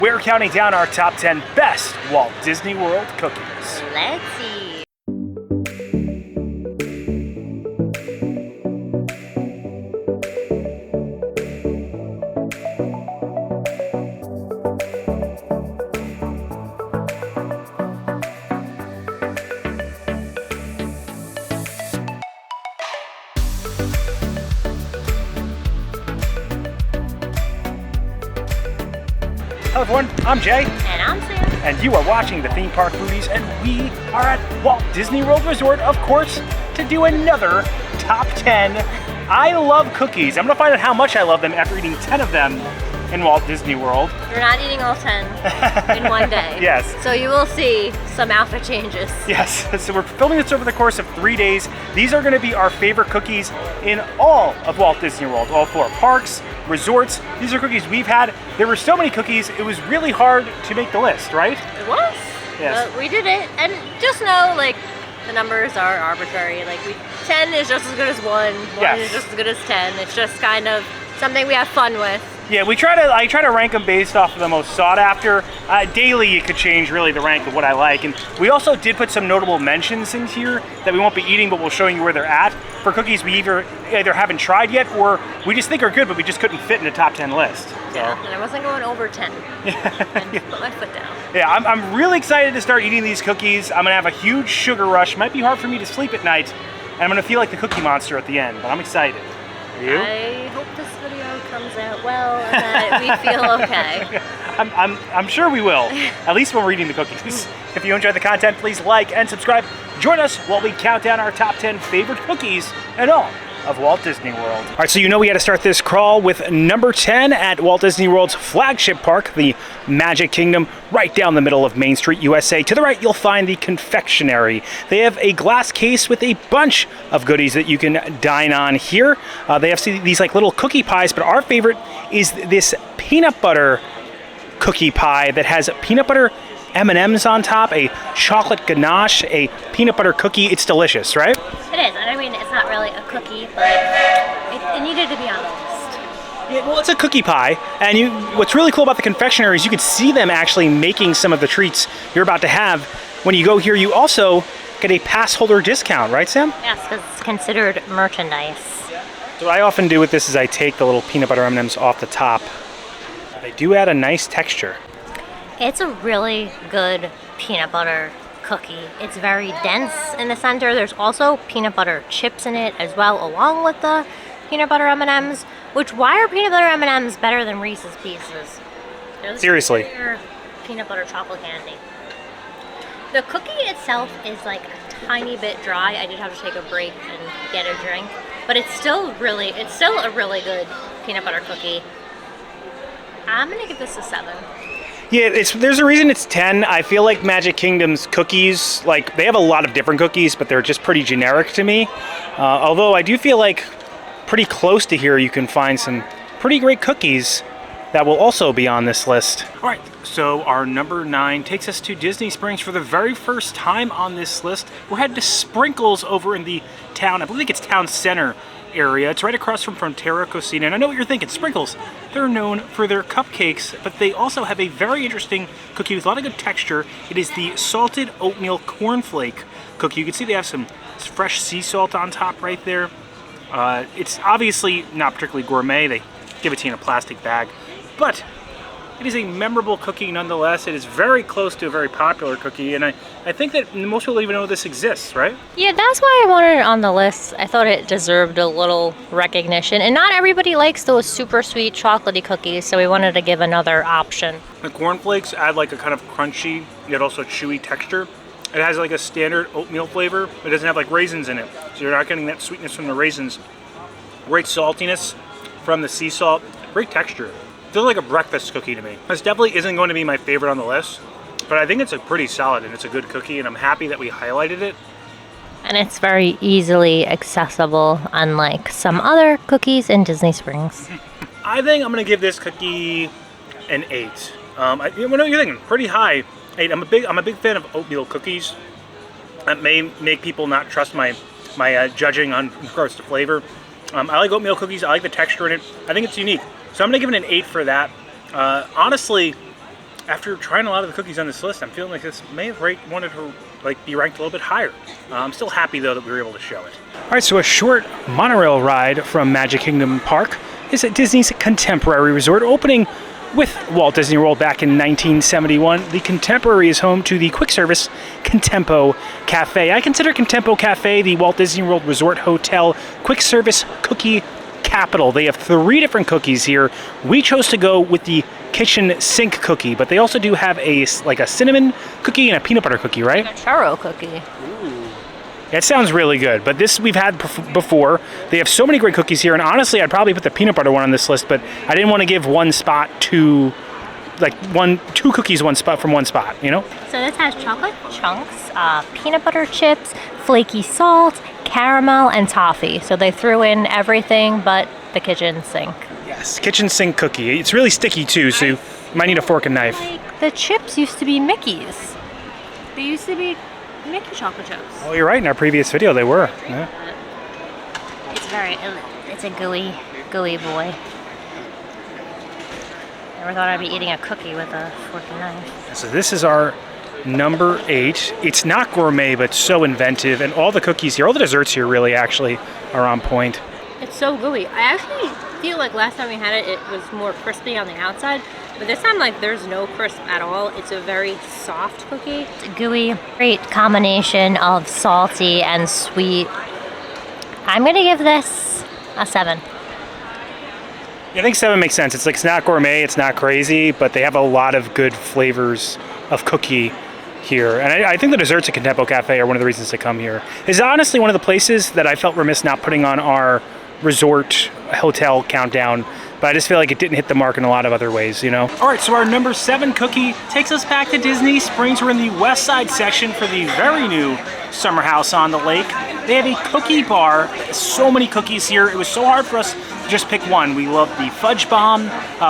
We're counting down our top 10 best Walt Disney World cookies. Let's see. Hello everyone, I'm Jay. And I'm Sam. And you are watching the Theme Park Foodies, and we are at Walt Disney World Resort, of course, to do another top 10. I love cookies. I'm gonna find out how much I love them after eating 10 of them in Walt Disney World. You're not eating all 10 in one day. Yes. So you will see some outfit changes. Yes, so we're filming this over the course of 3 days. These are gonna be our favorite cookies in all of Walt Disney World, all 4 parks, resorts. These are cookies we've had. There were so many cookies, it was really hard to make the list, right? It was. Yes. But we did it. And just know, like, the numbers are arbitrary. Like, 10 is just as good as 1. 1 Yes. is just as good as 10. It's just kind of something we have fun with. Yeah, I try to rank them based off of the most sought after. Daily, it could change really the rank of what I like. And we also did put some notable mentions in here that we won't be eating, but we'll show you where they're at for cookies we either haven't tried yet or we just think are good, but we just couldn't fit in the top 10 list. So. Yeah, and I wasn't going over 10. And put my foot down. Yeah, I'm really excited to start eating these cookies. I'm gonna have a huge sugar rush. Might be hard for me to sleep at night, and I'm gonna feel like the Cookie Monster at the end, but I'm excited. Are you? I hope this video comes out well and that we feel okay. I'm sure we will, at least when we're eating the cookies. If you enjoyed the content, please like and subscribe. Join us while we count down our top 10 favorite cookies and all of Walt Disney World. All right, so you know we had to start this crawl with number 10 at Walt Disney World's flagship park, the Magic Kingdom, right down the middle of Main Street, USA. To the right, you'll find the confectionery. They have a glass case with a bunch of goodies that you can dine on here. They have these like little cookie pies, but our favorite is this peanut butter cookie pie that has peanut butter M&Ms on top, a chocolate ganache, a peanut butter cookie. It's delicious, right? It is. I mean, it's not really a cookie, but it needed to be on the list. Yeah, well, it's a cookie pie, and what's really cool about the confectionery is you can see them actually making some of the treats you're about to have. When you go here, you also get a pass holder discount, right, Sam? Yes, because it's considered merchandise. So what I often do with this is I take the little peanut butter M&Ms off the top. They do add a nice texture. It's a really good peanut butter cookie. It's very dense in the center. There's also peanut butter chips in it as well, along with the peanut butter M&Ms. Which, why are peanut butter M&Ms better than Reese's Pieces? Seriously. Peanut butter chocolate candy. The cookie itself is like a tiny bit dry. I did have to take a break and get a drink, but it's still a really good peanut butter cookie. I'm gonna give this a 7. Yeah, there's a reason it's 10. I feel like Magic Kingdom's cookies, like, they have a lot of different cookies, but they're just pretty generic to me. Although I do feel like pretty close to here you can find some pretty great cookies that will also be on this list. All right, so our number 9 takes us to Disney Springs for the very first time on this list. We're headed to Sprinkles over in the town, I believe it's Town Center area. It's right across from Frontera Cocina, and I know what you're thinking, Sprinkles. They're known for their cupcakes, but they also have a very interesting cookie with a lot of good texture. It is the salted oatmeal cornflake cookie. You can see they have some fresh sea salt on top right there. It's obviously not particularly gourmet. They give it to you in a plastic bag, but it is a memorable cookie nonetheless. It is very close to a very popular cookie, and I think that most people even know this exists, right? Yeah, that's why I wanted it on the list. I thought it deserved a little recognition, and not everybody likes those super sweet chocolatey cookies, so we wanted to give another option. The cornflakes add like a kind of crunchy, yet also chewy texture. It has like a standard oatmeal flavor. It doesn't have like raisins in it, so you're not getting that sweetness from the raisins. Great saltiness from the sea salt. Great texture. Feels like a breakfast cookie to me. This definitely isn't going to be my favorite on the list, but I think it's a pretty solid and it's a good cookie, and I'm happy that we highlighted it. And it's very easily accessible, unlike some other cookies in Disney Springs. I think I'm going to give this cookie an 8. What are you thinking? Pretty high. 8. I'm a big fan of oatmeal cookies. That may make people not trust my judging on regards to flavor. I like oatmeal cookies. I like the texture in it. I think it's unique. So I'm going to give it an 8 for that. Honestly, after trying a lot of the cookies on this list, I'm feeling like this may have wanted to be ranked a little bit higher. I'm still happy though that we were able to show it. All right, so a short monorail ride from Magic Kingdom Park is at Disney's Contemporary Resort, opening with Walt Disney World back in 1971. The Contemporary is home to the quick service Contempo Cafe. I consider Contempo Cafe the Walt Disney World Resort Hotel quick service cookie capital. They have 3 different cookies here. We chose to go with the kitchen sink cookie, but they also do have a cinnamon cookie and a peanut butter cookie, right? A churro cookie. That sounds really good, but this we've had before. They have so many great cookies here, and honestly, I'd probably put the peanut butter one on this list, but I didn't want to give one spot to, 2 cookies one spot from one spot, you know? So this has chocolate chunks, peanut butter chips, flaky salt, caramel, and toffee. So they threw in everything but the kitchen sink. Yes, kitchen sink cookie. It's really sticky too, so you might need a fork and knife. The chips used to be Mickey's. They used to be Mickey chocolate chips. Oh, you're right. In our previous video, they were. Yeah. It's a gooey boy. Never thought I'd be eating a cookie with a fork and knife. So this is our number 8. It's not gourmet, but so inventive, and all the cookies here, all the desserts here really actually are on point. It's so gooey. I actually feel like last time we had it, it was more crispy on the outside, but this time there's no crisp at all. It's a very soft cookie. It's gooey. Great combination of salty and sweet. I'm gonna give this a 7. I think 7 makes sense. It's not gourmet, it's not crazy, but they have a lot of good flavors of cookie here. And I think the desserts at Contempo Cafe are one of the reasons to come here. It's honestly one of the places that I felt remiss not putting on our resort hotel countdown, but I just feel like it didn't hit the mark in a lot of other ways, you know? All right, so our number 7 cookie takes us back to Disney Springs. We're in the West Side section for the very new Summer House on the Lake. They have a cookie bar. So many cookies here. It was so hard for us to just pick one. We love the fudge bomb.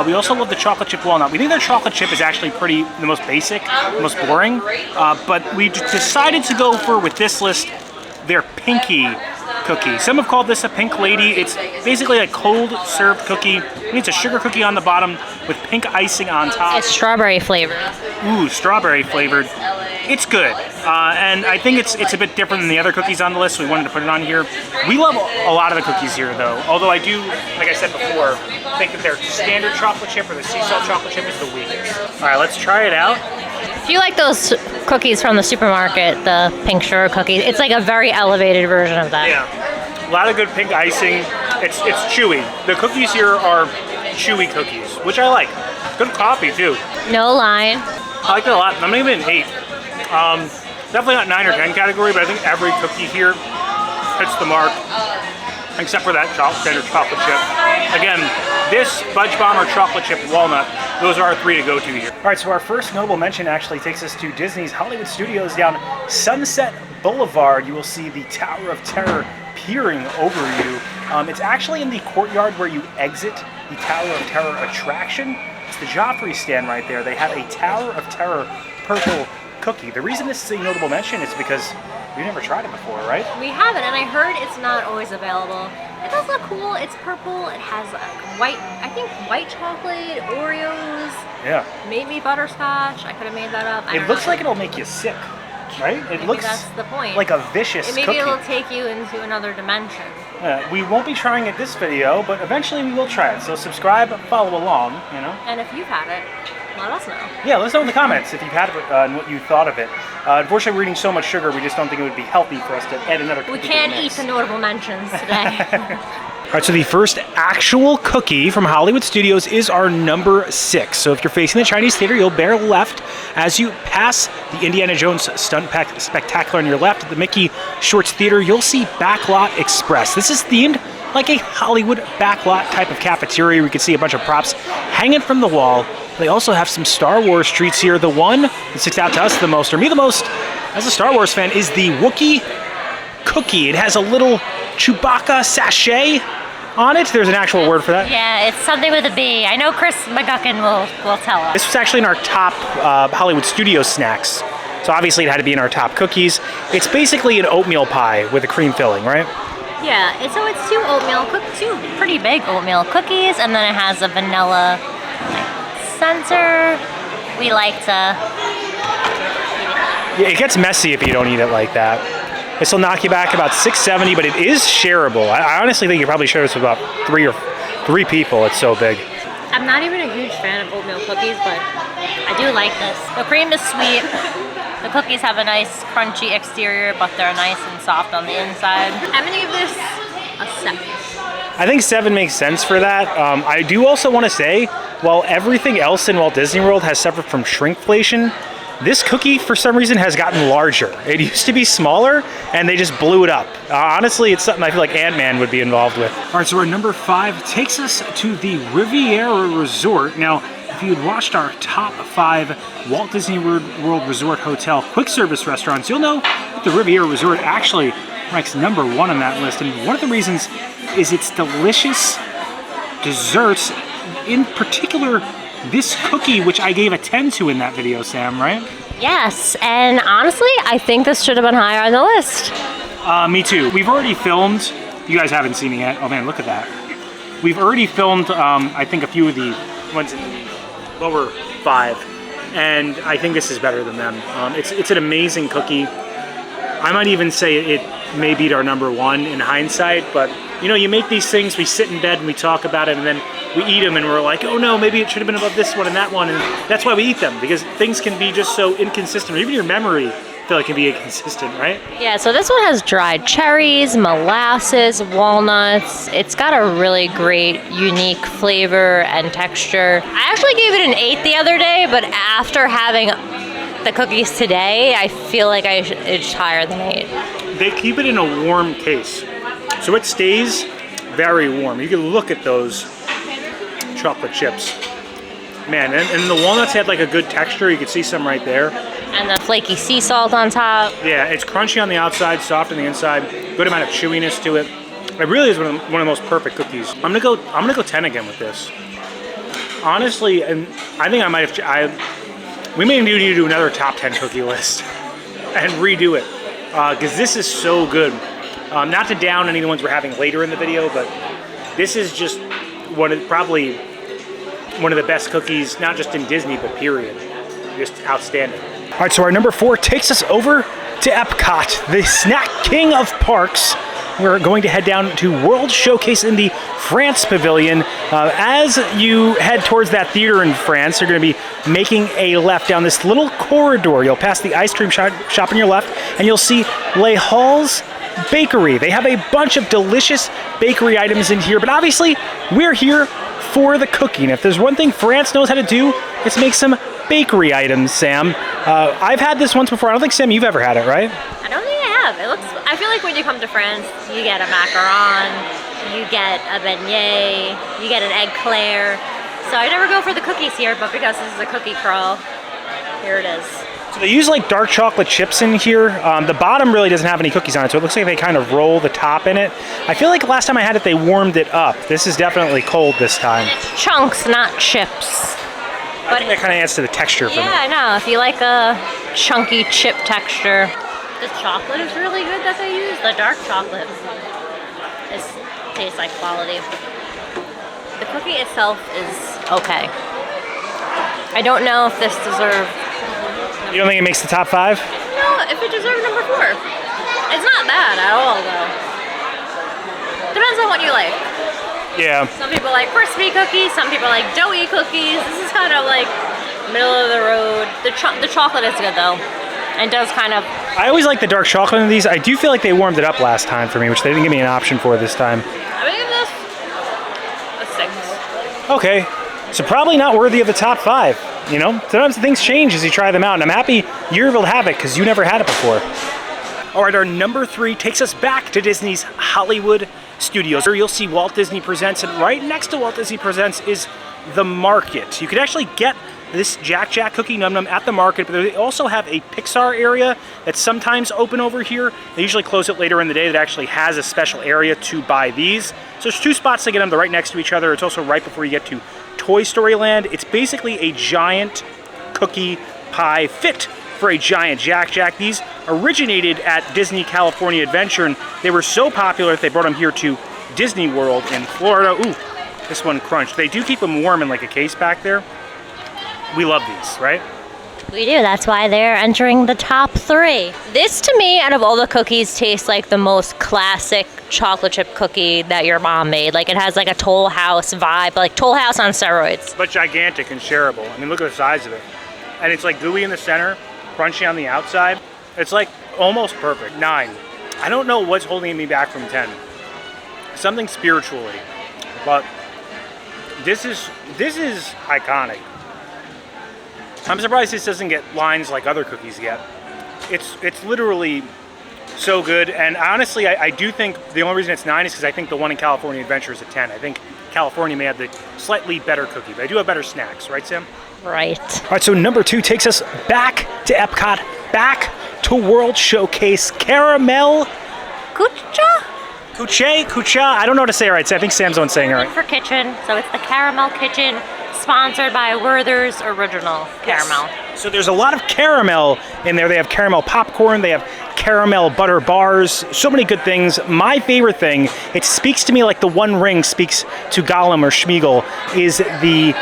We also love the chocolate chip walnut. We think their chocolate chip is actually the most basic, the most boring, but we decided to go for, with this list, their pinky cookie. Some have called this a pink lady. It's basically a cold served cookie. It's a sugar cookie on the bottom with pink icing on top. It's strawberry flavored. Ooh, strawberry flavored. It's good, and I think it's a bit different than the other cookies on the list, so we wanted to put it on here. We love a lot of the cookies here, though, although I do, like I said before, think that their standard chocolate chip or the sea salt chocolate chip is the weakest. All right, let's try it out. If you like those cookies from the supermarket, the pink sugar cookies, it's like a very elevated version of that. Yeah, a lot of good pink icing. It's chewy. The cookies here are chewy cookies, which I like. Good coffee, too. No line. I like it a lot. I'm gonna give it an 8. Definitely not 9 or 10 category, but I think every cookie here hits the mark, except for that standard chocolate chip. Again, this fudge bomb or chocolate chip walnut, those are our 3 to go to here. All right, so our first notable mention actually takes us to Disney's Hollywood Studios down Sunset Boulevard. You will see the Tower of Terror peering over you. It's actually in the courtyard where you exit the Tower of Terror attraction. It's the Joffrey stand right there. They have a Tower of Terror purple cookie. The reason this is a notable mention is because we've never tried it before, right? We haven't, and I heard it's not always available. It does look cool. It's purple. It has white chocolate, Oreos. Yeah. Maybe butterscotch. I could have made that up. It looks like it'll make you sick, right? It looks that's the point. Like a vicious maybe cookie. It'll take you into another dimension. We won't be trying it this video, but eventually we will try it. So subscribe, follow along, you know. And if you've had it, let us know. Yeah, let us know in the comments if you've had it and what you thought of it. Unfortunately, we're eating so much sugar, we just don't think it would be healthy for us to add another cookie. We can't eat the notable mentions today. All right, so the first actual cookie from Hollywood Studios is our number 6. So if you're facing the Chinese Theater, you'll bear left as you pass the Indiana Jones Stunt Pack Spectacular on your left. At the Mickey Shorts Theater, you'll see Backlot Express. This is themed like a Hollywood backlot type of cafeteria. We can see a bunch of props hanging from the wall. They also have some Star Wars treats here. The one that sticks out to us the most, or me the most, as a Star Wars fan, is the Wookiee cookie. It has a little Chewbacca sachet on it. There's an actual word for that. Yeah, it's something with a B. I know Chris McGuckin will tell us. This was actually in our top Hollywood Studios snacks. So obviously it had to be in our top cookies. It's basically an oatmeal pie with a cream filling, right? Yeah, so it's two pretty big oatmeal cookies, and then it has a vanilla sensor, we like to. Yeah, it gets messy if you don't eat it like that. This will knock you back about $6.70, but it is shareable. I honestly think you probably share this with about three people. It's so big. I'm not even a huge fan of oatmeal cookies, but I do like this. The cream is sweet. The cookies have a nice crunchy exterior, but they're nice and soft on the inside. I'm gonna give this a 7. I think 7 makes sense for that. I do also want to say, while everything else in Walt Disney World has suffered from shrinkflation, this cookie, for some reason, has gotten larger. It used to be smaller, and they just blew it up. Honestly, it's something I feel like Ant-Man would be involved with. All right, so our number 5 takes us to the Riviera Resort. Now, if you had watched our top 5 Walt Disney World Resort Hotel quick service restaurants, you'll know that the Riviera Resort actually ranks number 1 on that list. And one of the reasons is its delicious desserts, in particular this cookie, which I gave a 10 to in that video, Sam, right? Yes, and honestly, I think this should have been higher on the list. Me too. We've already filmed, you guys haven't seen it yet. Oh man, look at that. We've already filmed, I think, a few of the ones in the lower 5, and I think this is better than them. It's an amazing cookie. I might even say it may beat our number 1 in hindsight, but you know, you make these things, we sit in bed and we talk about it, and then we eat them and we're like, oh no, maybe it should have been above this one and that one, and that's why we eat them, because things can be just so inconsistent. Even your memory, I feel like, can be inconsistent, right? Yeah, so this one has dried cherries, molasses, walnuts. It's got a really great, unique flavor and texture. I actually gave it an 8 the other day, but after having the cookies today, I feel like it's higher than 8. They keep it in a warm case, so it stays very warm. You can look at those chocolate chips. Man, and the walnuts had like a good texture. You could see some right there. And the flaky sea salt on top. Yeah, it's crunchy on the outside, soft on the inside. Good amount of chewiness to it. It really is one of the most perfect cookies. I'm gonna go 10 again with this. Honestly, and I think I might have. We may need to do another top 10 cookie list and redo it, because this is so good. Not to down any of the ones we're having later in the video, but this is just probably one of the best cookies, not just in Disney, but period. Just outstanding. All right, so our number 4 takes us over to Epcot, the snack king of parks. We're going to head down to World Showcase in the France Pavilion. As you head towards that theater in France, you're going to be making a left down this little corridor. You'll pass the ice cream shop on your left, and you'll see Les Halles Bakery. They have a bunch of delicious bakery items in here, but obviously we're here for the cooking. If there's one thing France knows how to do, it's make some bakery items, Sam. I've had this once before. I don't think, Sam, you've ever had it, right? I don't think I have. I feel like when you come to France, you get a macaron, you get a beignet, you get an egg clair. So I never go for the cookies here, but because this is a cookie crawl, here it is. So they use like dark chocolate chips in here. The bottom really doesn't have any cookies on it, so it looks like they kind of roll the top in it. I feel like last time I had it, they warmed it up. This is definitely cold this time. It's chunks, not chips. I think that kind of adds to the texture for me. Yeah, I know. If you like a chunky chip texture. The chocolate is really good that they use. The dark chocolate tastes like quality. The cookie itself is okay. I don't know if this deserves. You don't think it makes the top 5? No, if it deserves number 4. It's not bad at all, though. Depends on what you like. Yeah. Some people like crispy cookies, some people like doughy cookies. This is kind of like middle of the road. The chocolate is good, though. And does kind of. I always like the dark chocolate in these. I do feel like they warmed it up last time for me, which they didn't give me an option for this time. I'm gonna give this a 6. Okay, so probably not worthy of the top 5. You know, sometimes things change as you try them out, and I'm happy you're able to have it because you never had it before. All right, our number 3 takes us back to Disney's Hollywood Studios. Here you'll see Walt Disney Presents, and right next to Walt Disney Presents is the market. You could actually get this Jack Jack Cookie Num Num at the market, but they also have a Pixar area that's sometimes open over here. They usually close it later in the day that actually has a special area to buy these. So there's 2 spots to get them. They're right next to each other. It's also right before you get to Toy Story Land. It's basically a giant cookie pie fit for a giant Jack Jack. These originated at Disney California Adventure, and they were so popular that they brought them here to Disney World in Florida. Ooh, this one crunched. They do keep them warm in like a case back there. we love these, right? We do. That's why they're entering the top 3. This, to me, out of all the cookies, tastes like the most classic chocolate chip cookie that your mom made. Like, it has like a Toll House vibe, like Toll House on steroids. But gigantic and shareable. I mean, look at the size of it. And it's like gooey in the center, crunchy on the outside. It's like almost perfect. 9. I don't know what's holding me back from 10. Something spiritually. But this is iconic. I'm surprised this doesn't get lines like other cookies get. It's literally so good, and honestly, I do think the only reason it's 9 is because I think the one in California Adventure is a 10. I think California may have the slightly better cookie, but I do have better snacks, right, Sam? Right. All right, so number 2 takes us back to Epcot, back to World Showcase Caramel Kucha. I don't know how to say it right, so I think Sam's the one saying it right. For kitchen, so it's the Caramel Kitchen, sponsored by Werther's Original Caramel. Yes. So there's a lot of caramel in there. They have caramel popcorn, they have caramel butter bars, so many good things. My favorite thing, it speaks to me like the One Ring speaks to Gollum or Schmeagol, is the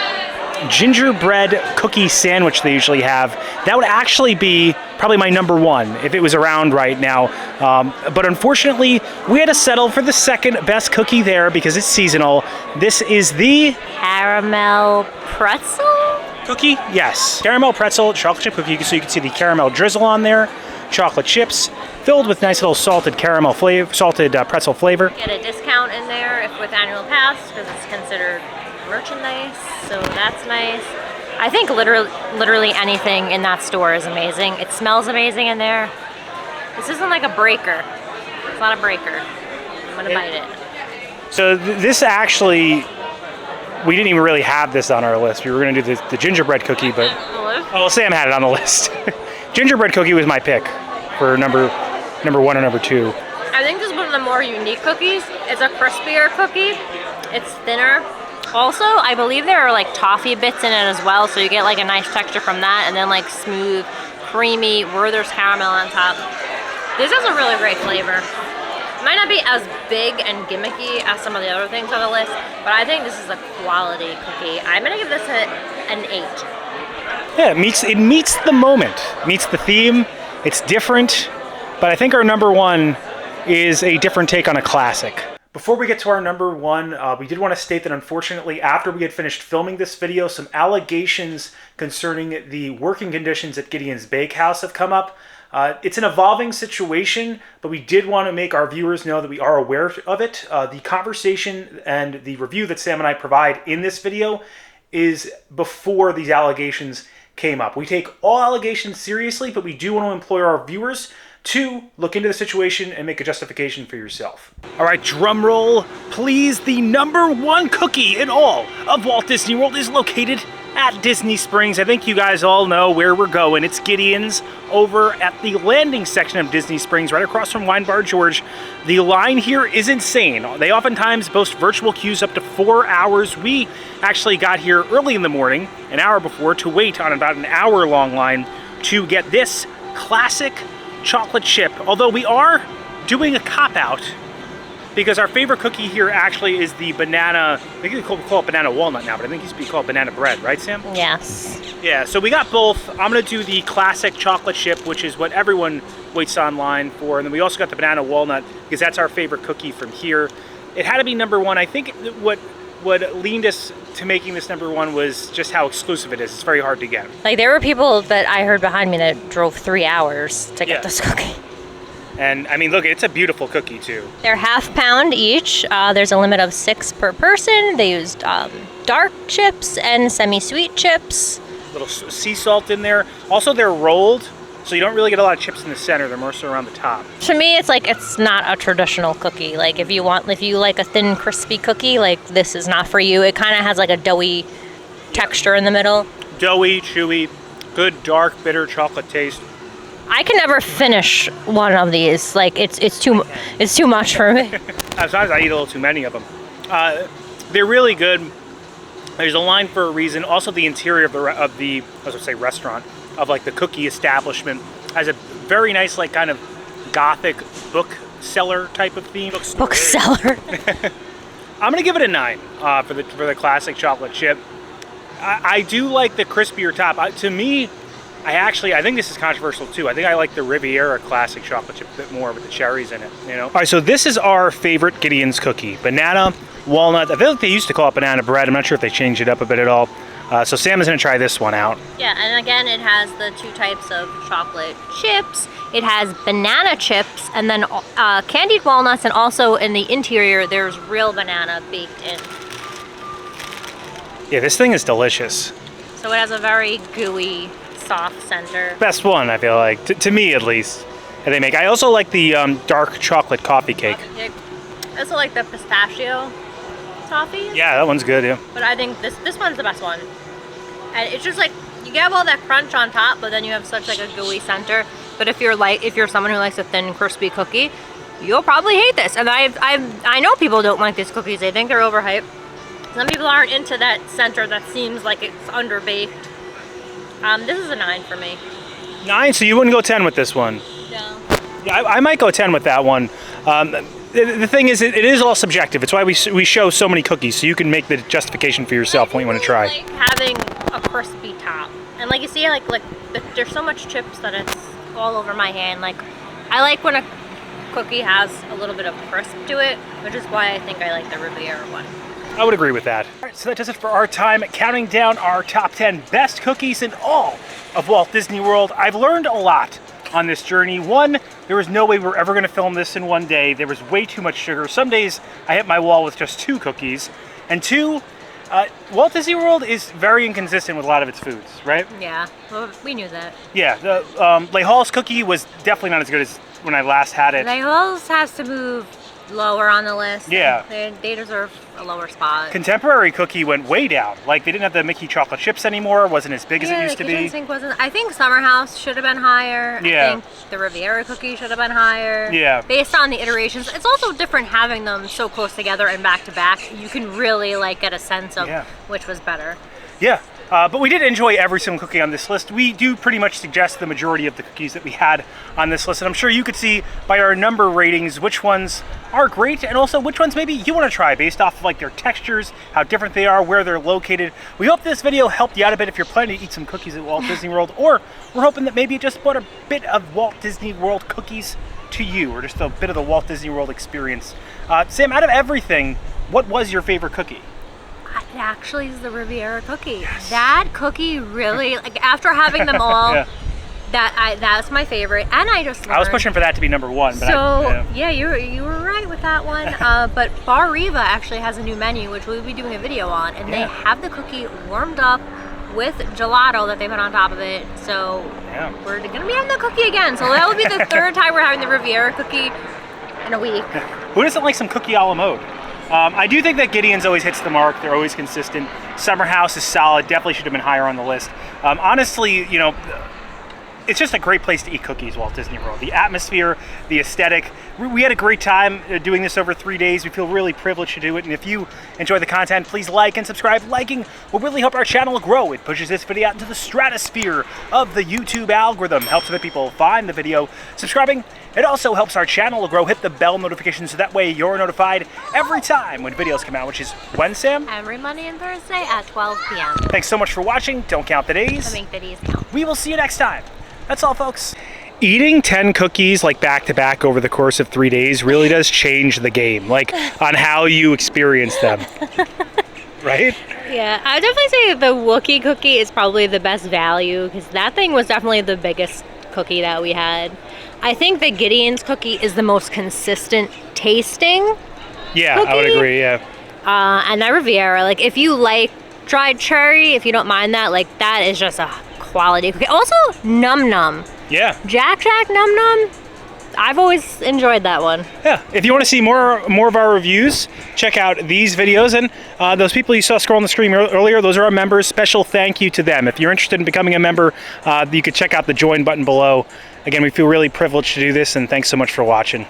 gingerbread cookie sandwich they usually have. That would actually be probably my number 1 if it was around right now. But unfortunately, we had to settle for the second best cookie there because it's seasonal. This is the Caramel pretzel? Cookie? Yes. Caramel pretzel, chocolate chip cookie. So you can see the caramel drizzle on there. Chocolate chips filled with nice little salted caramel flavor, salted pretzel flavor. Get a discount in there if with annual pass because it's considered merchandise, so that's nice. I think literally anything in that store is amazing. It smells amazing in there. This isn't like a breaker. It's not a breaker. I'm gonna bite it. So this actually, we didn't even really have this on our list. We were gonna do the gingerbread cookie, but Sam had it on the list. Gingerbread cookie was my pick for number 1 or number 2. I think this is one of the more unique cookies. It's a crispier cookie. It's thinner. Also, I believe there are like toffee bits in it as well, so you get like a nice texture from that, and then like smooth, creamy Werther's caramel on top. This has a really great flavor. It might not be as big and gimmicky as some of the other things on the list, but I think this is a quality cookie. I'm gonna give this an 8. Yeah, it meets the moment, meets the theme. It's different, but I think our number 1 is a different take on a classic. Before we get to our number 1, we did want to state that unfortunately, after we had finished filming this video, some allegations concerning the working conditions at Gideon's Bakehouse have come up. It's an evolving situation, but we did want to make our viewers know that we are aware of it. The conversation and the review that Sam and I provide in this video is before these allegations came up. We take all allegations seriously, but we do want to implore our viewers to look into the situation and make a justification for yourself. All right, drum roll, please. The number 1 cookie in all of Walt Disney World is located at Disney Springs. I think you guys all know where we're going. It's Gideon's over at the landing section of Disney Springs, right across from Wine Bar George. The line here is insane. They oftentimes boast virtual queues up to 4 hours. We actually got here early in the morning, an hour before, to wait on about an hour-long line to get this classic chocolate chip, although we are doing a cop-out because our favorite cookie here actually is the banana, I think they call it banana walnut now, but I think it used to be called banana bread, right, Sam? Yes. Yeah, so we got both. I'm gonna do the classic chocolate chip, which is what everyone waits online for, and then we also got the banana walnut because that's our favorite cookie from here. It had to be number 1. I think what leaned us to making this number 1 was just how exclusive it is. It's very hard to get. Like, there were people that I heard behind me that drove 3 hours to get this cookie. And I mean, look, it's a beautiful cookie too. They're ½ pound each. There's a limit of 6 per person. They used dark chips and semi-sweet chips. Little sea salt in there. Also, they're rolled, so you don't really get a lot of chips in the center. They're more so around the top. To me, it's like, it's not a traditional cookie. Like, if you like a thin, crispy cookie, like, this is not for you. It kind of has like a doughy texture in the middle. Doughy, chewy, good dark, bitter chocolate taste. I can never finish one of these. Like, it's too much for me. Sometimes I eat a little too many of them. They're really good. There's a line for a reason. Also, the interior of the I was gonna say restaurant, of like the cookie establishment has a very nice, like, kind of gothic bookseller type of theme. Bookseller. I'm gonna give it a 9 for the classic chocolate chip. I do like the crispier top. To me, I think this is controversial too. I think I like the Riviera classic chocolate chip a bit more with the cherries in it, you know? All right, so this is our favorite Gideon's cookie. Banana, walnut. I feel like they used to call it banana bread. I'm not sure if they changed it up a bit at all. So Sam is gonna try this one out. Yeah, and again, it has the 2 types of chocolate chips. It has banana chips and then candied walnuts, and also in the interior, there's real banana baked in. Yeah, this thing is delicious. So it has a very gooey, soft center. Best one, I feel like, to me at least, that they make. I also like the dark chocolate coffee cake. I also like the pistachio toffee. Yeah, that one's good, yeah. But I think this one's the best one. And it's just like, you get all that crunch on top, but then you have such like a gooey center. But if you're someone who likes a thin, crispy cookie, you'll probably hate this. And I know people don't like these cookies. They think they're overhyped. Some people aren't into that center that seems like it's underbaked. This is a 9 for me. 9? So you wouldn't go 10 with this one? No. Yeah, I might go 10 with that one. The thing is, it is all subjective. It's why we show so many cookies, so you can make the justification for yourself when you want to try. I like having a crispy top. And like you see, there's so much chips that it's all over my hand. Like, I like when a cookie has a little bit of crisp to it, which is why I think I like the Riviera one. I would agree with that. All right, so that does it for our time counting down our top 10 best cookies in all of Walt Disney World. I've learned a lot on this journey. One, there was no way we're ever going to film this in one day. There was way too much sugar. Some days I hit my wall with just 2 cookies. And 2, Walt Disney World is very inconsistent with a lot of its foods, right? Yeah, well, we knew that. Yeah, the Le Hall's cookie was definitely not as good as when I last had it. Le Hall's has to move lower on the list. Yeah. They deserve a lower spot. Contemporary cookie went way down. Like, they didn't have the Mickey chocolate chips anymore. It wasn't as big as it used to be. I think Summer House should have been higher. Yeah. I think the Riviera cookie should have been higher. Yeah. Based on the iterations. It's also different having them so close together and back to back. You can really get a sense of which was better. Yeah. But we did enjoy every single cookie on this list. We do pretty much suggest the majority of the cookies that we had on this list. And I'm sure you could see by our number ratings which ones are great and also which ones maybe you want to try based off of their textures, how different they are, where they're located. We hope this video helped you out a bit if you're planning to eat some cookies at Walt Disney World, or we're hoping that maybe it just brought a bit of Walt Disney World cookies to you, or just a bit of the Walt Disney World experience. Sam, out of everything, what was your favorite cookie? It actually is the Riviera cookie. Yes. That cookie really, after having them all, that's my favorite. And I just learned, I was pushing for that to be number 1. But you were right with that one. But Bar Riva actually has a new menu, which we'll be doing a video on, and they have the cookie warmed up with gelato that they put on top of it. So we're gonna be having the cookie again. So that will be the 3rd time we're having the Riviera cookie in a week. Who doesn't like some cookie a la mode? I do think that Gideon's always hits the mark. They're always consistent. Summer House is solid. Definitely should have been higher on the list. Honestly, it's just a great place to eat cookies, Walt Disney World. The atmosphere, the aesthetic. We had a great time doing this over 3 days. We feel really privileged to do it. And if you enjoy the content, please like and subscribe. Liking will really help our channel grow. It pushes this video out into the stratosphere of the YouTube algorithm. Helps other people find the video. Subscribing, it also helps our channel grow. Hit the bell notification so that way you're notified every time when videos come out, which is when, Sam? Every Monday and Thursday at 12 p.m. Thanks so much for watching. Don't count the days. To make the days count. We will see you next time. That's all, folks. Eating 10 cookies back to back over the course of 3 days really does change the game, on how you experience them. Right? Yeah, I would definitely say the Wookiee cookie is probably the best value, because that thing was definitely the biggest cookie that we had. I think the Gideon's cookie is the most consistent tasting. Yeah, cookie. I would agree, yeah. And that Riviera, if you like dried cherry, if you don't mind that, that is just a quality cookie. Also, Num Num. Yeah. Jack Num Num. I've always enjoyed that one. Yeah. If you want to see more of our reviews, check out these videos. And those people you saw scrolling the screen earlier, those are our members. Special thank you to them. If you're interested in becoming a member, you could check out the join button below. Again, we feel really privileged to do this, and thanks so much for watching.